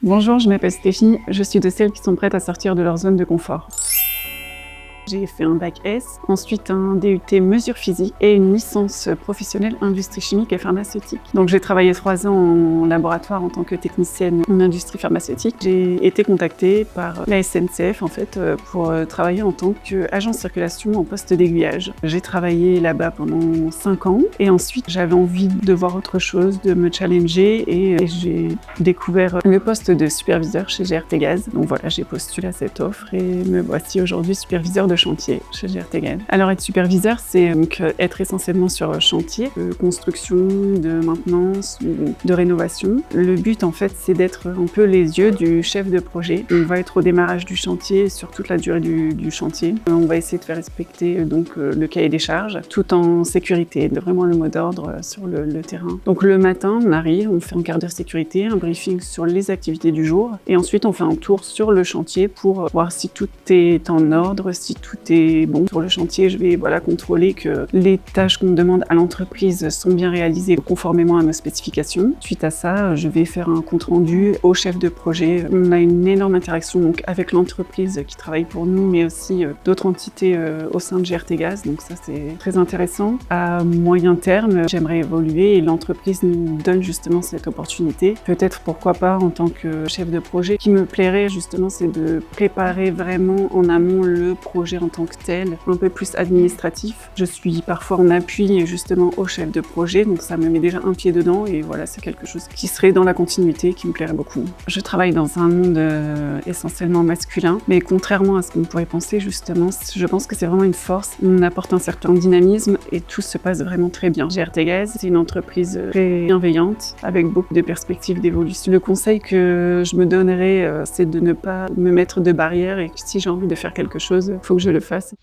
Bonjour, je m'appelle Stéphie, je suis de celles qui sont prêtes à sortir de leur zone de confort. J'ai fait un bac S, ensuite un DUT mesures physiques et une licence professionnelle industrie chimique et pharmaceutique. Donc j'ai travaillé 3 ans en laboratoire en tant que technicienne en industrie pharmaceutique. J'ai été contactée par la SNCF pour travailler en tant qu'agent de circulation en poste d'aiguillage. J'ai travaillé là-bas pendant 5 ans et ensuite j'avais envie de voir autre chose, de me challenger et j'ai découvert le poste de superviseur chez GRT Gaz. Donc voilà, j'ai postulé à cette offre et me voici aujourd'hui superviseur de chantier chez GRT Gaz. Alors être superviseur, c'est donc être essentiellement sur chantier, de construction, de maintenance, de rénovation. Le but en fait, c'est d'être un peu les yeux du chef de projet. On va être au démarrage du chantier sur toute la durée du chantier. On va essayer de faire respecter le cahier des charges, tout en sécurité, de vraiment le mot d'ordre sur le terrain. Donc le matin, on arrive, on fait un quart d'heure sécurité, un briefing sur les activités du jour, et ensuite on fait un tour sur le chantier pour voir si tout est en ordre, si tout est bon. Sur le chantier, je vais contrôler que les tâches qu'on demande à l'entreprise sont bien réalisées conformément à nos spécifications. Suite à ça, je vais faire un compte rendu au chef de projet. On a une énorme interaction donc, avec l'entreprise qui travaille pour nous, mais aussi d'autres entités au sein de GRT Gaz. Donc ça, c'est très intéressant. À moyen terme, j'aimerais évoluer et l'entreprise nous donne justement cette opportunité. Peut-être, pourquoi pas, en tant que chef de projet, qui me plairait justement, c'est de préparer vraiment en amont le projet en tant que tel, un peu plus administratif. Je suis parfois en appui justement au chef de projet, donc ça me met déjà un pied dedans et voilà, c'est quelque chose qui serait dans la continuité, qui me plairait beaucoup. Je travaille dans un monde essentiellement masculin, mais contrairement à ce qu'on pourrait penser justement, je pense que c'est vraiment une force. On apporte un certain dynamisme et tout se passe vraiment très bien. GRT Gaz, c'est une entreprise très bienveillante, avec beaucoup de perspectives d'évolution. Le conseil que je me donnerais, c'est de ne pas me mettre de barrières et que si j'ai envie de faire quelque chose, il faut que je le fasse.